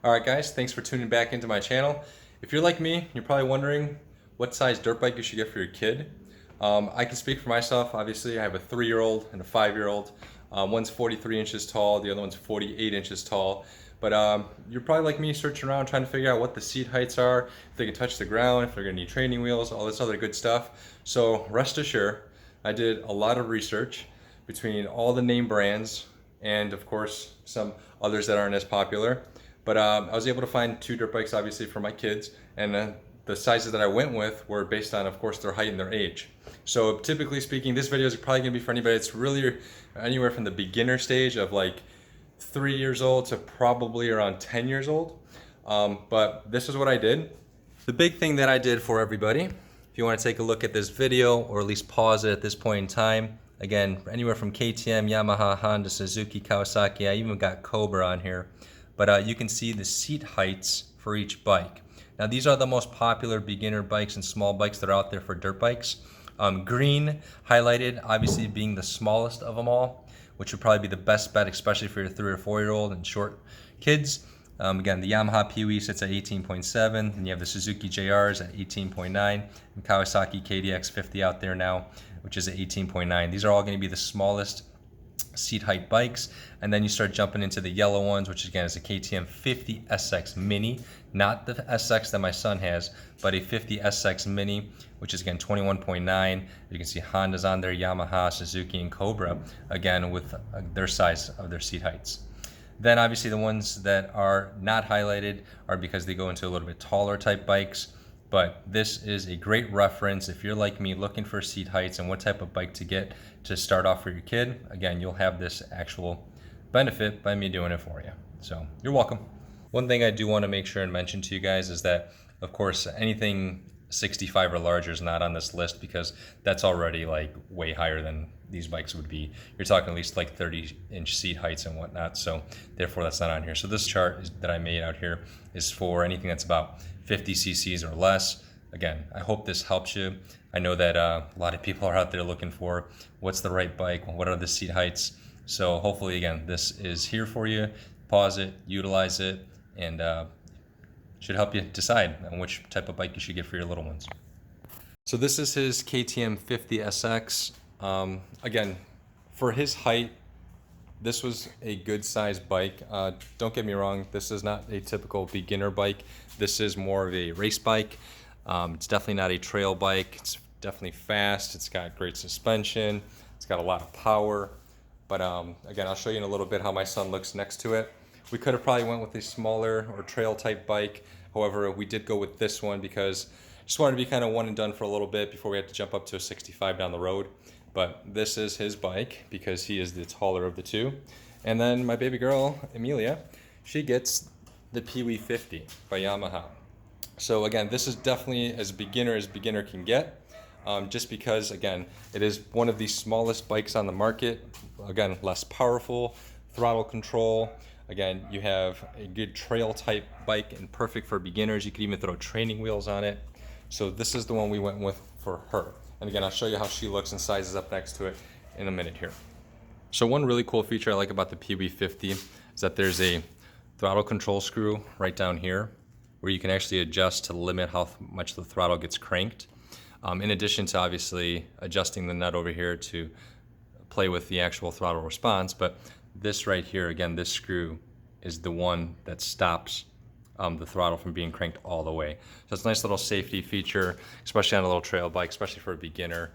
Alright guys, thanks for tuning back into my channel. If you're like me, you're probably wondering what size dirt bike you should get for your kid. I can speak for myself. Obviously, I have a 3-year-old and a 5-year-old. One's 43 inches tall, the other one's 48 inches tall. But you're probably like me, searching around trying to figure out what the seat heights are, if they can touch the ground, if they're gonna need training wheels, all this other good stuff. So rest assured, I did a lot of research between all the name brands and of course some others that aren't as popular. But I was able to find 2 dirt bikes, obviously, for my kids, and the sizes that I went with were based on, of course, their height and their age. So typically speaking, this video is probably going to be for anybody that's really anywhere from the beginner stage of like 3 years old to probably around 10 years old. But this is what I did. The big thing that I did for everybody, if you want to take a look at this video or at least pause it at this point in time, again, anywhere from KTM, Yamaha, Honda, Suzuki, Kawasaki, I even got Cobra on here. But you can see the seat heights for each bike. Now these are the most popular beginner bikes and small bikes that are out there for dirt bikes. Green highlighted, obviously being the smallest of them all, which would probably be the best bet, especially for your 3 or 4-year-old and short kids. Again, the Yamaha PW sits at 18.7, and you have the Suzuki JRs at 18.9, and Kawasaki KDX50 out there now, which is at 18.9. These are all going to be the smallest seat height bikes, and then you start jumping into the yellow ones, which again is a KTM 50 SX Mini, not the SX that my son has, but a 50 SX Mini, which is again 21.9. You can see Honda's on there, Yamaha, Suzuki, and Cobra, again with their size of their seat heights. Then obviously the ones that are not highlighted are because they go into a little bit taller type bikes. But this is a great reference if you're like me looking for seat heights and what type of bike to get to start off for your kid. Again, you'll have this actual benefit by me doing it for you. So you're welcome. One thing I do want to make sure and mention to you guys is that, of course, anything 65 or larger is not on this list because that's already like way higher than these bikes would be. You're talking at least like 30-inch seat heights and whatnot, so therefore that's not on here. So this chart that I made out here is for anything that's about 50 cc's or less. Again, I hope this helps you. I know that a lot of people are out there looking for what's the right bike, what are the seat heights. So hopefully, again, this is here for you. Pause it, utilize it, and should help you decide on which type of bike you should get for your little ones. So this is his KTM 50 SX. Again, for his height, this was a good sized bike. Don't get me wrong, this is not a typical beginner bike. This is more of a race bike. It's definitely not a trail bike. It's definitely fast. It's got great suspension. It's got a lot of power. But again, I'll show you in a little bit how my son looks next to it. We could have probably went with a smaller or trail type bike. However, we did go with this one because just wanted to be kind of one and done for a little bit before we had to jump up to a 65 down the road. But this is his bike because he is the taller of the two. And then my baby girl, Amelia, she gets the PW50 by Yamaha. So again, this is definitely as beginner can get, just because, again, it is one of the smallest bikes on the market. Again, less powerful, throttle control. Again, you have a good trail type bike and perfect for beginners. You could even throw training wheels on it. So this is the one we went with for her. And again, I'll show you how she looks and sizes up next to it in a minute here. So one really cool feature I like about the PW50 is that there's a throttle control screw right down here where you can actually adjust to limit how much the throttle gets cranked. In addition to obviously adjusting the nut over here to play with the actual throttle response, but this right here, again, this screw is the one that stops the throttle from being cranked all the way. So it's a nice little safety feature, especially on a little trail bike, especially for a beginner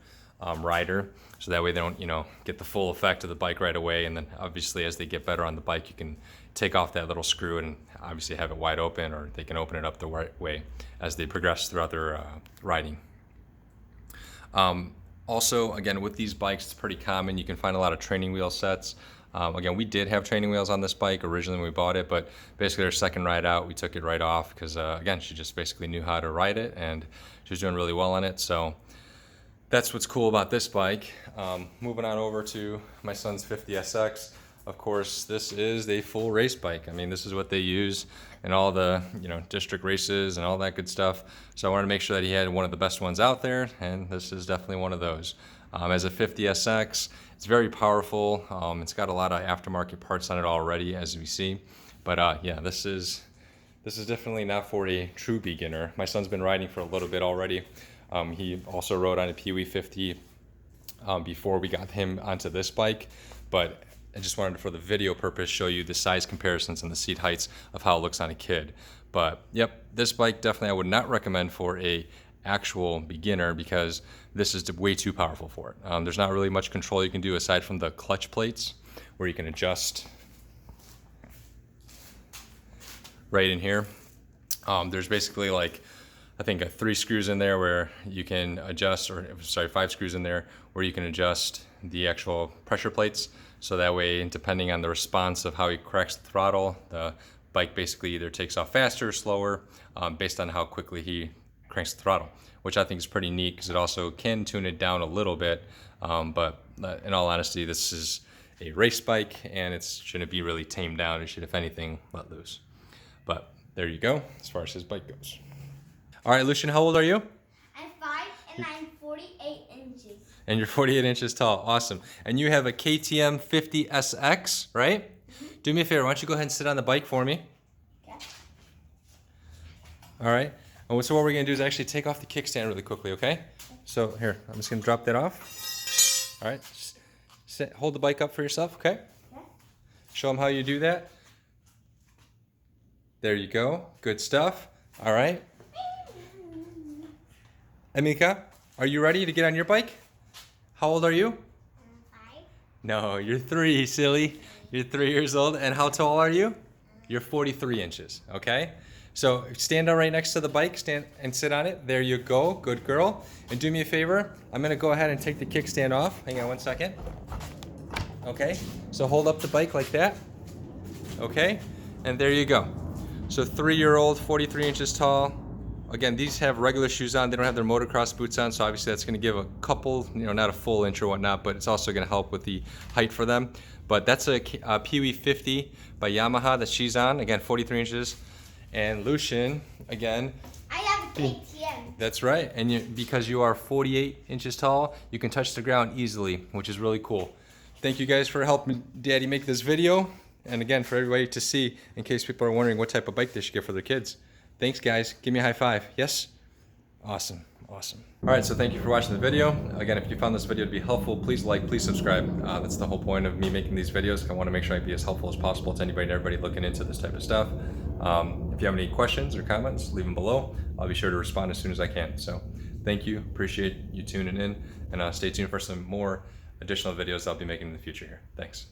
rider. So that way they don't, get the full effect of the bike right away. And then obviously as they get better on the bike, you can take off that little screw and obviously have it wide open, or they can open it up the right way as they progress throughout their riding. Also, again, with these bikes, it's pretty common. You can find a lot of training wheel sets. Again, we did have training wheels on this bike originally when we bought it, but basically our second ride out, we took it right off because, again, she just basically knew how to ride it and she was doing really well on it. So that's what's cool about this bike. Moving on over to my son's 50 SX. Of course, this is a full race bike. I mean, this is what they use in all the, district races and all that good stuff. So I wanted to make sure that he had one of the best ones out there, and this is definitely one of those. As a 50 SX, it's very powerful. It's got a lot of aftermarket parts on it already, as we see. But yeah, this is this is definitely not for a true beginner. My son's been riding for a little bit already. He also rode on a PW50 before we got him onto this bike, but I just wanted to, for the video purpose, show you the size comparisons and the seat heights of how it looks on a kid. But yep, this bike definitely I would not recommend for a actual beginner because this is way too powerful for it. There's not really much control you can do aside from the clutch plates where you can adjust right in here. There's basically like, I think 3 screws in there where you can adjust, or sorry, 5 screws in there where you can adjust the actual pressure plates. So that way, depending on the response of how he cracks the throttle, the bike basically either takes off faster or slower based on how quickly he cranks the throttle, which I think is pretty neat because it also can tune it down a little bit. But in all honesty, this is a race bike and it shouldn't be really tamed down. It should, if anything, let loose. But there you go, as far as his bike goes. All right, Lucian, how old are you? I'm 5 and I'm 48 inches. And you're 48 inches tall, awesome. And you have a KTM 50 SX, right? Mm-hmm. Do me a favor, why don't you go ahead and sit on the bike for me? Okay. All right, and so what we're gonna do is actually take off the kickstand really quickly, okay? So here, I'm just gonna drop that off. All right, just hold the bike up for yourself, okay? Okay. Show them how you do that. There you go, good stuff. All right. Amika, are you ready to get on your bike? How old are you? 5. No, you're 3, silly. You're 3 years old. And how tall are you? You're 43 inches, okay? So stand up right next to the bike, stand and sit on it. There you go, good girl. And do me a favor, I'm gonna go ahead and take the kickstand off. Hang on one second. Okay, so hold up the bike like that. Okay, and there you go. So 3-year-old, 43 inches tall. Again, these have regular shoes on. They don't have their motocross boots on, so obviously that's going to give a couple, not a full inch or whatnot, but it's also going to help with the height for them. But that's a PW50 by Yamaha that she's on. Again, 43 inches. And Lucian, again, I have a KTM. That's right. And because you are 48 inches tall, you can touch the ground easily, which is really cool. Thank you guys for helping Daddy make this video. And again, for everybody to see, in case people are wondering what type of bike they should get for their kids. Thanks, guys. Give me a high five. Yes? Awesome. Awesome. All right, so thank you for watching the video. Again, if you found this video to be helpful, please like, please subscribe. That's the whole point of me making these videos. I want to make sure I be as helpful as possible to anybody and everybody looking into this type of stuff. If you have any questions or comments, leave them below. I'll be sure to respond as soon as I can. So thank you. Appreciate you tuning in. And stay tuned for some more additional videos I'll be making in the future here. Thanks.